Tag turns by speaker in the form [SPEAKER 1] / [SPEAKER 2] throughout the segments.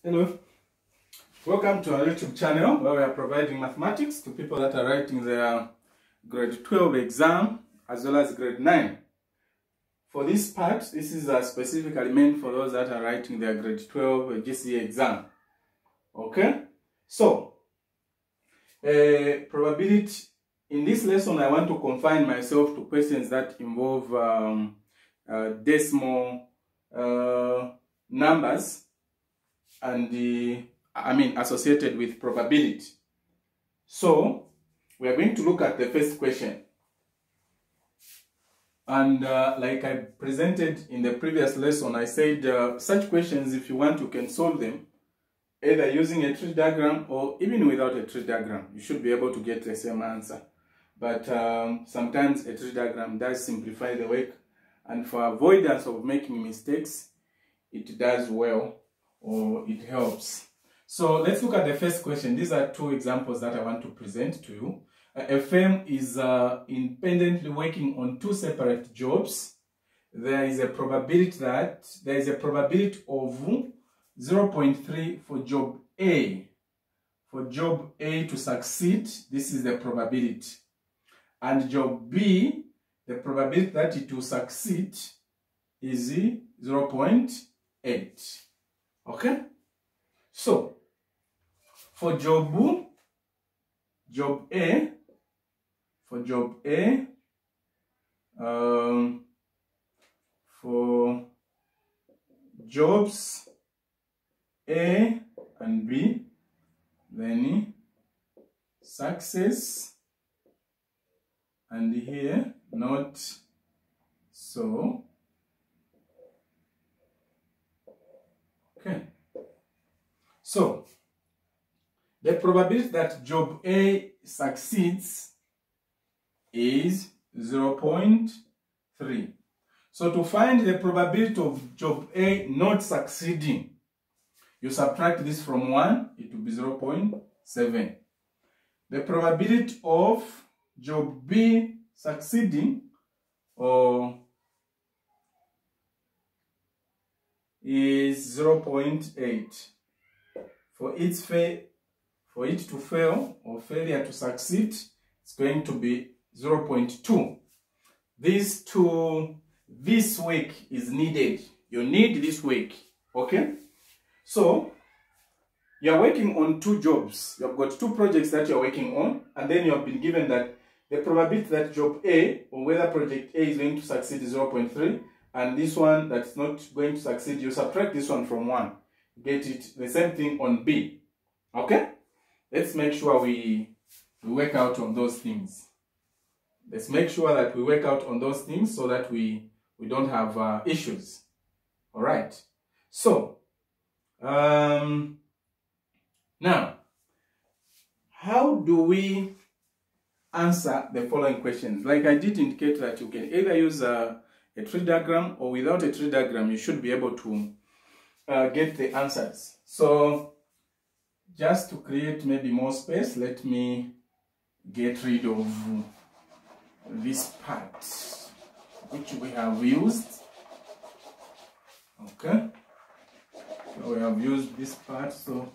[SPEAKER 1] Hello, welcome to our YouTube channel where we are providing mathematics to people that are writing their grade 12 exam as well as grade 9. For this part, this is specifically meant for those that are writing their grade 12 GCE exam. Okay, so probability. In this lesson, I want to confine myself to questions that involve decimal numbers and associated with probability. So we are going to look at the first question, and like I presented in the previous lesson, I said such questions, if you want, you can solve them either using a tree diagram or even without a tree diagram. You should be able to get the same answer, but sometimes a tree diagram does simplify the work, and for avoidance of making mistakes, it does well, or it helps. So let's look at the first question. These are two examples that I want to present to you. A firm is independently working on two separate jobs. There is a probability of 0.3 for job A. For job A to succeed, this is the probability. And job B, the probability that it will succeed is 0.8. Okay? So, for job A, for jobs A and B, then success, and here not so. Okay. So, the probability that job A succeeds is 0.3. So to find the probability of job A not succeeding, you subtract this from 1, it will be 0.7. The probability of job B succeeding is 0.8. For it to fail or failure to succeed, it's going to be 0.2. This work is needed. You need this work. Okay? So, you're working on two jobs. You've got two projects that you're working on, and then you have been given that the probability that job A, or whether project A is going to succeed, is 0.3, and this one that's not going to succeed, you subtract this one from 1. Get it? The same thing on B. Okay? Let's make sure we work out on those things. Let's make sure that we work out on those things so that we don't have issues. All right. So, now, how do we answer the following questions? Like I did indicate that you can either use a tree diagram, or without a tree diagram, you should be able to get the answers. So, just to create maybe more space, let me get rid of this part which we have used. Okay, so we have used this part, so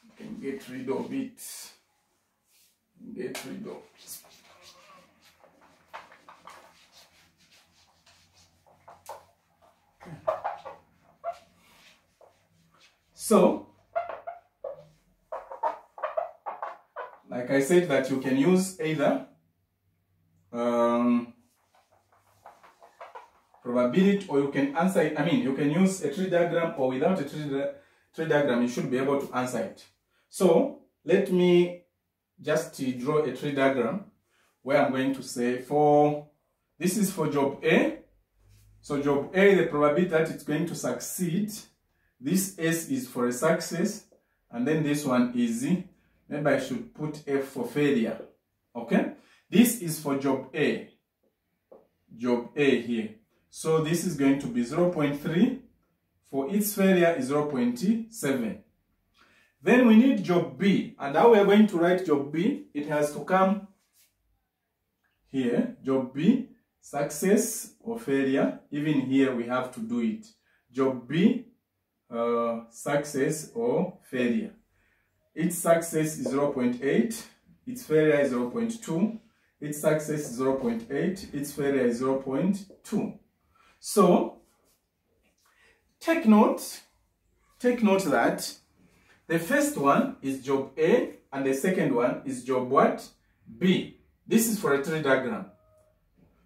[SPEAKER 1] we can get rid of it. Okay. So, like I said, that you can use either probability, or you can answer it. You can use a tree diagram, or without a tree diagram, you should be able to answer it. So, let me just draw a tree diagram where I'm going to say this is for job A. So, job A, the probability that it's going to succeed, this S is for a success, and then this one is, maybe I should put F for failure. Okay? This is for job A. Job A here. So this is going to be 0.3. For its failure is 0.7. Then we need job B. And how we are going to write job B? It has to come here. Job B, success or failure. Even here we have to do it. Job B success or failure. Its success is 0.8, its failure is 0.2, its success is 0.8, its failure is 0.2. So take note that the first one is job A and the second one is job what? B. This is for a tree diagram.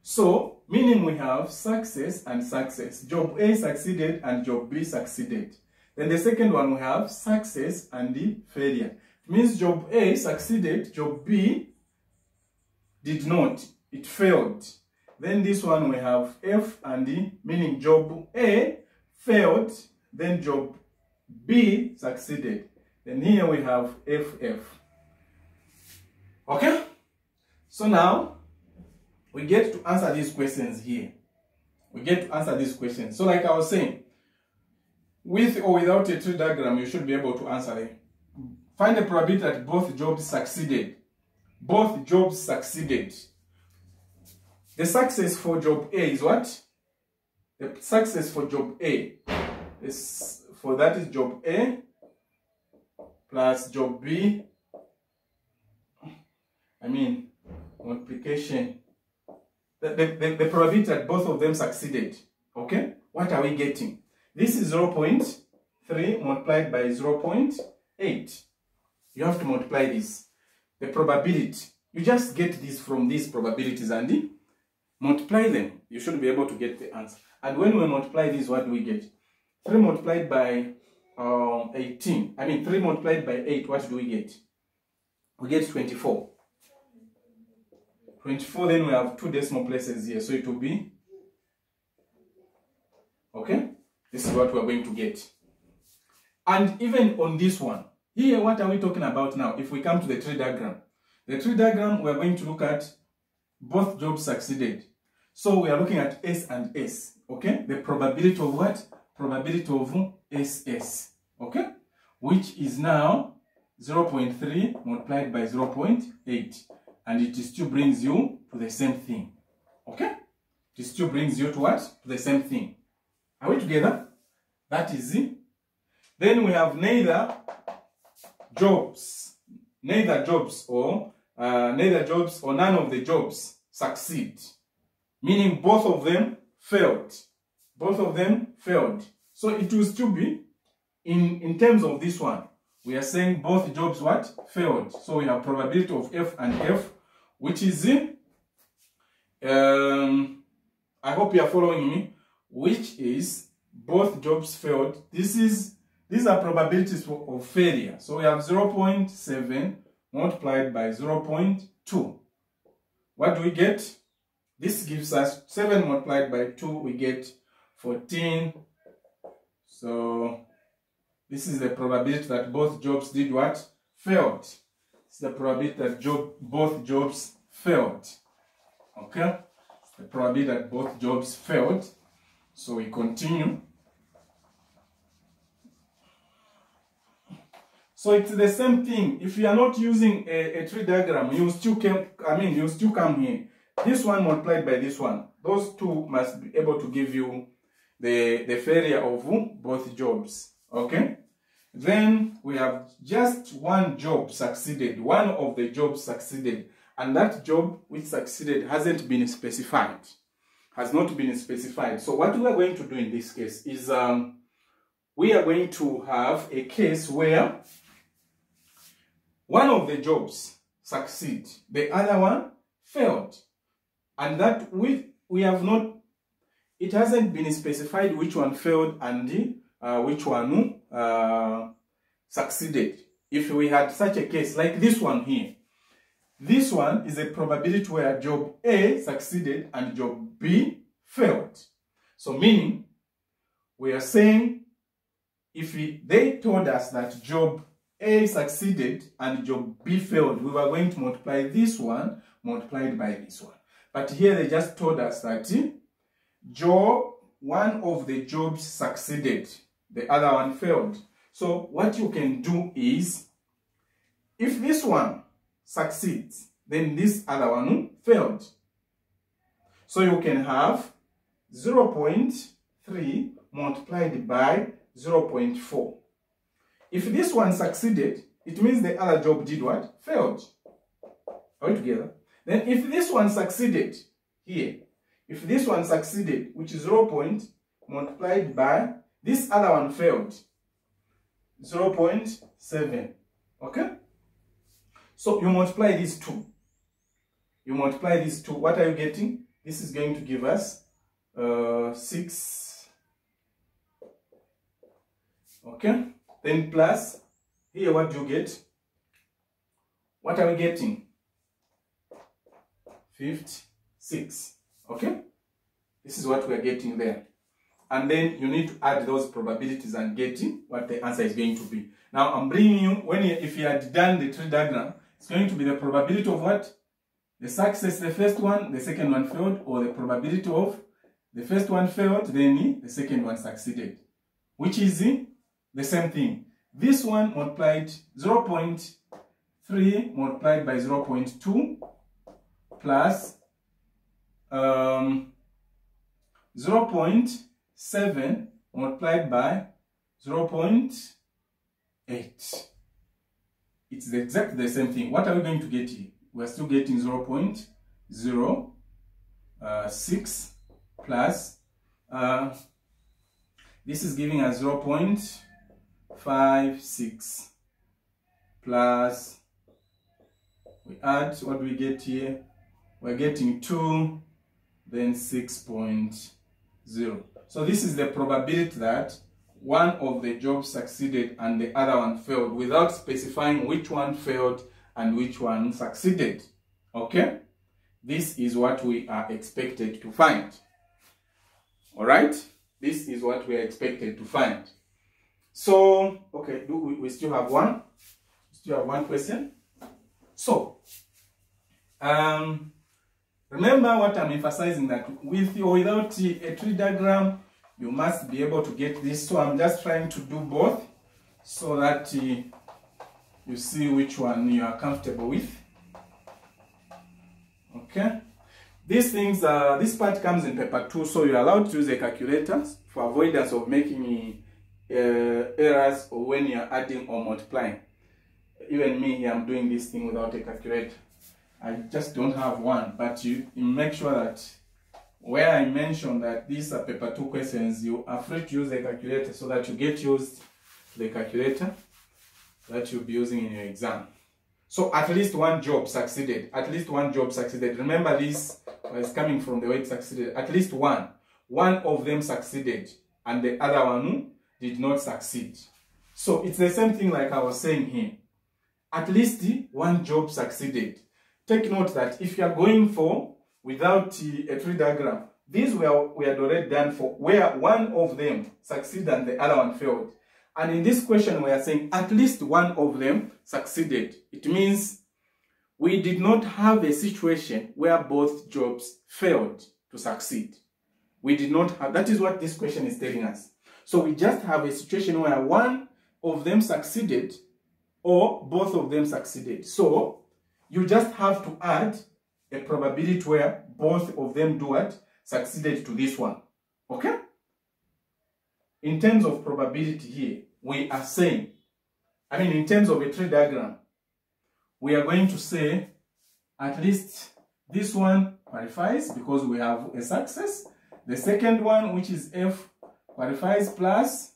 [SPEAKER 1] So, meaning we have success and success. Job A succeeded and job B succeeded. Then the second one we have success and the failure. It means job A succeeded, job B did not. It failed. Then this one we have F and D, meaning job A failed, then job B succeeded. Then here we have FF. Okay? So now, we get to answer these questions here. We get to answer these questions. So like I was saying, with or without a tree diagram, you should be able to answer them. Find the probability that both jobs succeeded. Both jobs succeeded. The success for job A is what? The success for job A is, for that is job A plus job B. I mean, multiplication. The probability that both of them succeeded. Okay? What are we getting? This is 0.3 multiplied by 0.8. You have to multiply this. The probability. You just get this from these probabilities and multiply them. You should be able to get the answer. And when we multiply this, what do we get? 3 multiplied by 18. I mean, 3 multiplied by 8, what do we get? We get 24. 24, then we have 2 decimal places here, so it will be, okay, this is what we're going to get. And even on this one, here, what are we talking about now? If we come to the tree diagram, the tree diagram, we're going to look at both jobs succeeded. So we are looking at S and S, okay? The probability of what? Probability of SS, okay? Which is now 0.3 multiplied by 0.8. And it still brings you to the same thing. Okay? It still brings you to what? To the same thing. Are we together? That is it. Then we have neither jobs or none of the jobs succeed. Meaning both of them failed. Both of them failed. So it will still be, in terms of this one, we are saying both jobs what? Failed. So we have probability of F and F, which is, I hope you are following me, which is both jobs failed. These are probabilities of failure. So we have 0.7 multiplied by 0.2. What do we get? This gives us 7 multiplied by 2, we get 14. So this is the probability that both jobs did what? Failed. It's the probability that both jobs failed. Okay? It's the probability that both jobs failed. So we continue. So it's the same thing. If you are not using a tree diagram, you still come here. This one multiplied by this one. Those two must be able to give you the failure of both jobs. Okay? Then we have just one job succeeded. One of the jobs succeeded. And that job which succeeded hasn't been specified. Has not been specified. So what we are going to do in this case is we are going to have a case where one of the jobs succeed, the other one failed. And that we have not, it hasn't been specified which one failed and which one succeeded. If we had such a case like this one here, this one is a probability where job A succeeded and job B failed. So meaning, we are saying if they told us that job A succeeded and job B failed, we were going to multiply this one multiplied by this one. But here they just told us that one of the jobs succeeded, the other one failed. So what you can do is, if this one succeeds, then this other one failed. So you can have 0.3 multiplied by 0.4. If this one succeeded, it means the other job did what? Failed. Are we together? Then if this one succeeded here, if this one succeeded, which is 0. multiplied by this other one failed, 0.7. Okay? So you multiply these two. You multiply these two. What are you getting? This is going to give us 6. Okay? Then plus, here what do you get? What are we getting? 56. Okay? This is what we are getting there. And then you need to add those probabilities and getting what the answer is going to be. Now I'm bringing you, if you had done the tree diagram, it's going to be the probability of what? The success, the first one, the second one failed, or the probability of the first one failed, then the second one succeeded. Which is the same thing. This one multiplied 0.3 multiplied by 0.2 plus 0.7 multiplied by 0.8. It's exactly the same thing. What are we going to get here? We're still getting 0.06 plus this is giving us 0.56 plus we add, what do we get here? We're getting 2, then 6.0. So this is the probability that one of the jobs succeeded and the other one failed, without specifying which one failed and which one succeeded. Okay? This is what we are expected to find. Alright? This is what we are expected to find. So, okay, we still have one. Still have one question. So, remember what I'm emphasizing, that with or without a tree diagram, you must be able to get this. So I'm just trying to do both so that you see which one you are comfortable with. Okay. These things, this part comes in paper 2, so you're allowed to use a calculator for avoidance of making errors or when you're adding or multiplying. Even me here, I'm doing this thing without a calculator. I just don't have one, but you make sure that where I mention that these are paper 2 questions, you are free to use a calculator so that you get used to the calculator that you'll be using in your exam. So at least one job succeeded. At least one job succeeded. Remember, this was coming from the way it succeeded. At least one. One of them succeeded and the other one did not succeed. So it's the same thing like I was saying here. At least one job succeeded. Take note that if you are going for without a tree diagram, these we had already done for where one of them succeeded and the other one failed. And in this question we are saying at least one of them succeeded. It means we did not have a situation where both jobs failed to succeed. We did not have, that is what this question is telling us. So we just have a situation where one of them succeeded or both of them succeeded. So you just have to add a probability where both of them do what? Succeeded to this one. Okay? In terms of probability here, we are saying, in terms of a tree diagram, we are going to say at least this one qualifies because we have a success. The second one, which is F, qualifies plus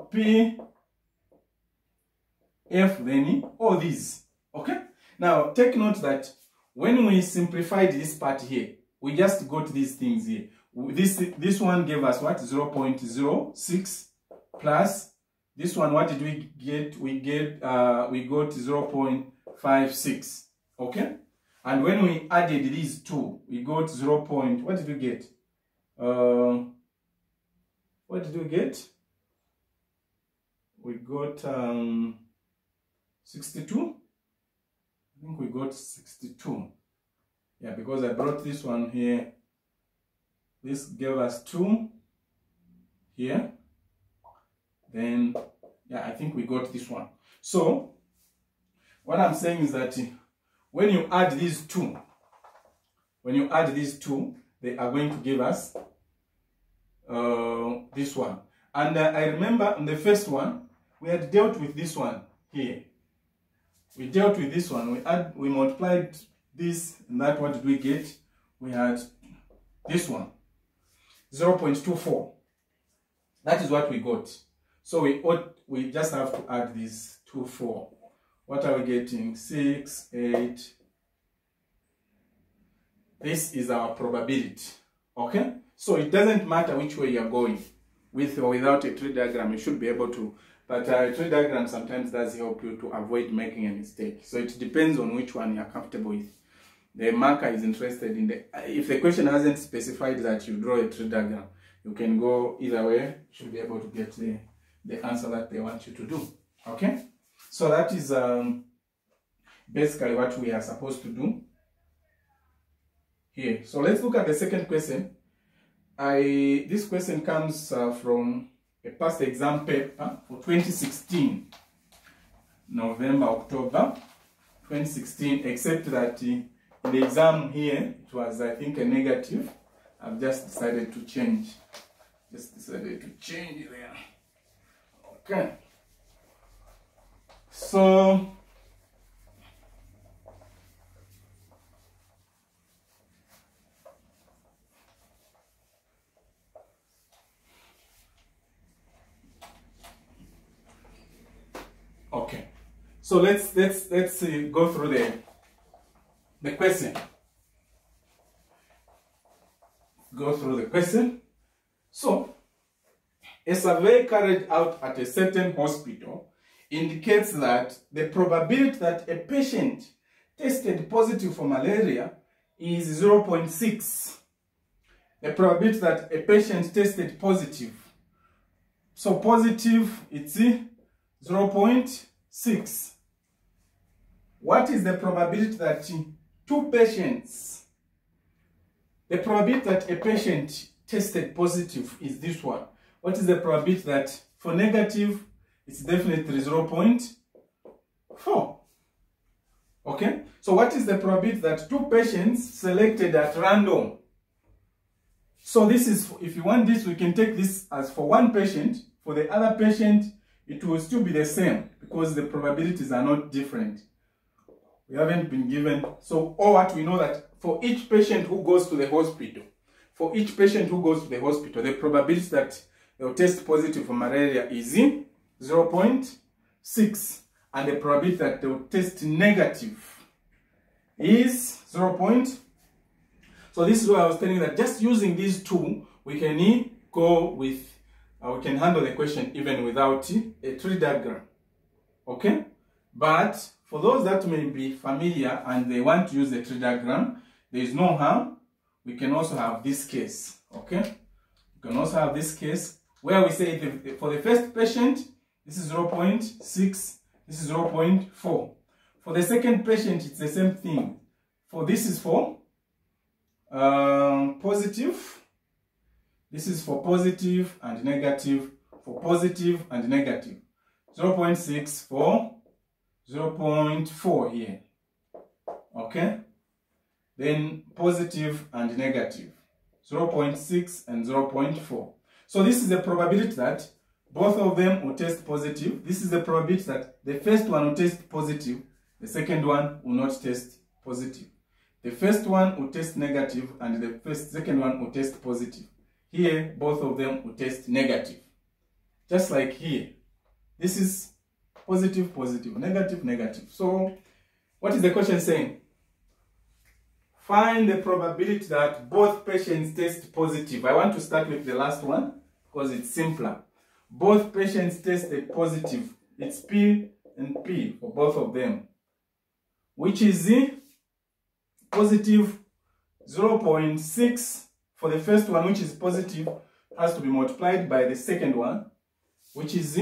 [SPEAKER 1] P, F, then all these. Okay? Now, take note that when we simplified this part here, we just got these things here. This one gave us what? 0.06 plus this one, what did we get? We got 0.56. Okay? And when we added these two, we got 0. What did we get? What did we get? We got 62. I think we got 62. Yeah, because I brought this one here. This gave us 2 here. Then, yeah, I think we got this one. So, what I'm saying is that when you add these two, they are going to give us this one. And I remember on the first one, we had dealt with this one here. We dealt with this one. We multiplied this and that. What did we get? We had this one, 0.24. That is what we got. So we just have to add this 24. What are we getting? 6, 8. This is our probability. Okay? So it doesn't matter which way you're going. With or without a tree diagram, you should be able to. But a tree diagram sometimes does help you to avoid making a mistake. So it depends on which one you're comfortable with. The marker is interested in the... If the question hasn't specified that you draw a tree diagram, you can go either way. You should be able to get the answer that they want you to do. Okay? So that is basically what we are supposed to do here. So let's look at the second question. This question comes from a past exam paper for 2016, November, October 2016, except that in the exam here, it was, I think, a negative. I've just decided to change. There. Okay. So, okay. So let's go through the question. Go through the question. So, a survey carried out at a certain hospital indicates that the probability that a patient tested positive for malaria is 0.6. The probability that a patient tested positive. So positive, it's 0.6. What is the probability that two patients, the probability that a patient tested positive is this one. What is the probability that for negative, it's definitely 0.4. Okay? So what is the probability that two patients selected at random? So this is, if you want this, we can take this as for one patient. For the other patient, it will still be the same because the probabilities are not different. We haven't been given, so or what we know that for each patient who goes to the hospital, the probability that they'll test positive for malaria is 0.6, and the probability that they'll test negative is 0. So this is why I was telling you that just using these two, we can go with, we can handle the question even without a tree diagram. Okay? But for those that may be familiar and they want to use the tree diagram, there is no harm. We can also have this case. Okay? We can also have this case where we say for the first patient, this is 0.6, this is 0.4. For the second patient, it's the same thing. For this is for positive. This is for positive and negative. For positive and negative. 0.6 for 0.4 here. Okay? Then positive and negative. 0.6 and 0.4. So this is the probability that both of them will test positive. This is the probability that the first one will test positive. The second one will not test positive. The first one will test negative and the second one will test positive. Here, both of them will test negative. Just like here. This is positive, positive, negative, negative. So, what is the question saying? Find the probability that both patients test positive. I want to start with the last one because it's simpler. Both patients tested positive. It's P and P for both of them. Which is positive 0.6 for the first one, which is positive, has to be multiplied by the second one, which is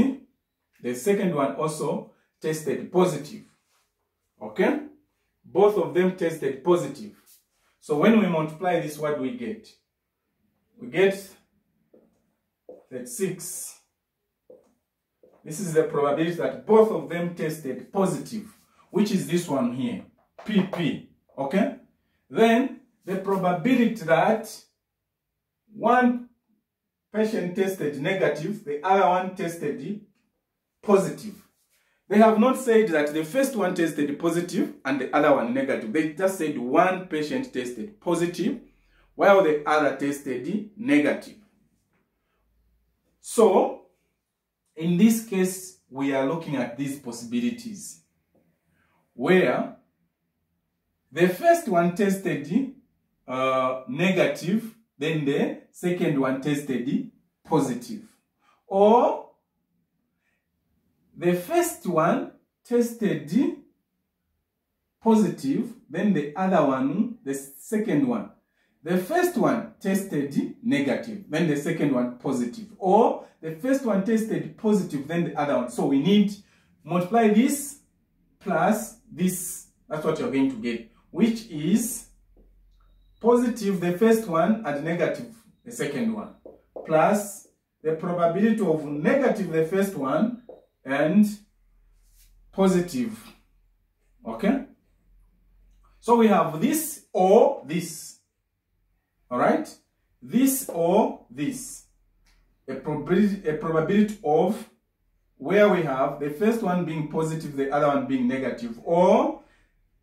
[SPEAKER 1] the second one also tested positive. Okay? Both of them tested positive. So when we multiply this, what do we get? We get that 6. This is the probability that both of them tested positive, which is this one here, PP. Okay? Then the probability that one patient tested negative, the other one tested positive. They have not said that the first one tested positive and the other one negative. They just said one patient tested positive while the other tested negative. So, in this case, we are looking at these possibilities where the first one tested negative, then the second one tested positive. Or the first one tested positive, then the other one, the second one. The first one tested negative, then the second one positive. Or the first one tested positive, then the other one. So we need multiply this plus this. That's what you're going to get, which is positive the first one and negative the second one, plus the probability of negative the first one and positive. Okay? So we have this or this. Alright? This or this. A probability of where we have the first one being positive, the other one being negative, or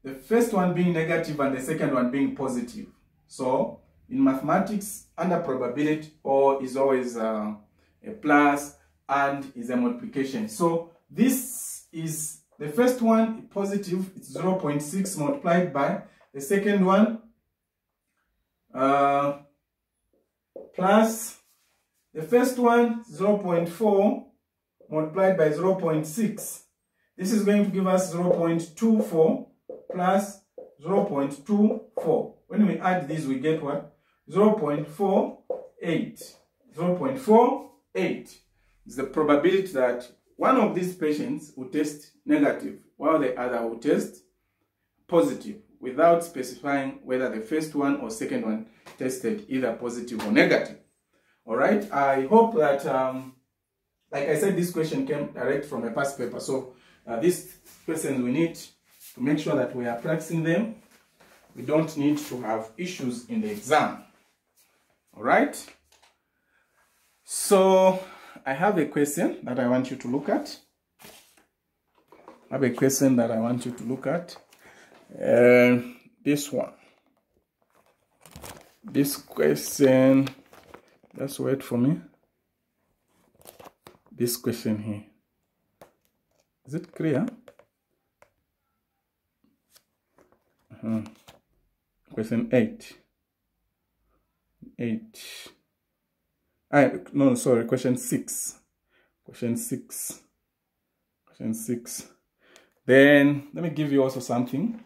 [SPEAKER 1] the first one being negative and the second one being positive. So, in mathematics, under probability, or is always a plus and is a multiplication. So, this is the first one positive, it's 0.6 multiplied by the second one plus the first one 0.4 multiplied by 0.6. This is going to give us 0.24 plus 0.24. When we add these, we get what? 0.48. 0.48 is the probability that one of these patients will test negative while the other will test positive, without specifying whether the first one or second one tested either positive or negative. All right, I hope that, like I said, this question came direct from a past paper. So these questions we need to make sure that we are practicing them. We don't need to have issues in the exam. All right. So I have a question that I want you to look at. This one. This question, just wait for me. This question here. Is it clear? Question 8. Question 6. Question 6. Then, let me give you also something.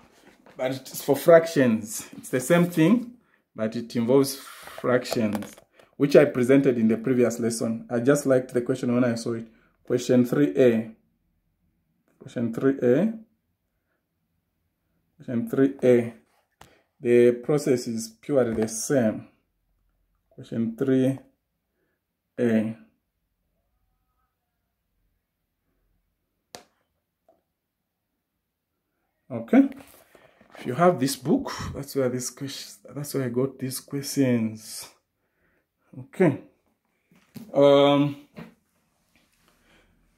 [SPEAKER 1] But it's for fractions. It's the same thing, but it involves fractions, which I presented in the previous lesson. I just liked the question when I saw it. Question 3a. Question 3a. The process is purely the same. Question 3a. Okay. If you have this book, that's where I got these questions. Okay.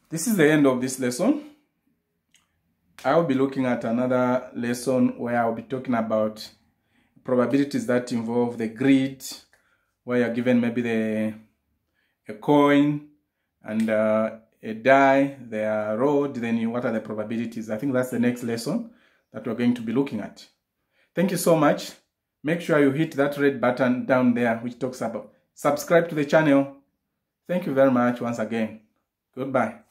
[SPEAKER 1] This is the end of this lesson. I'll be looking at another lesson where I'll be talking about probabilities that involve the grid, where you're given maybe a coin and a die, the road, then what are the probabilities? I think that's the next lesson that we're going to be looking at. Thank you so much. Make sure you hit that red button down there which talks about subscribe to the channel. Thank you very much once again. Goodbye.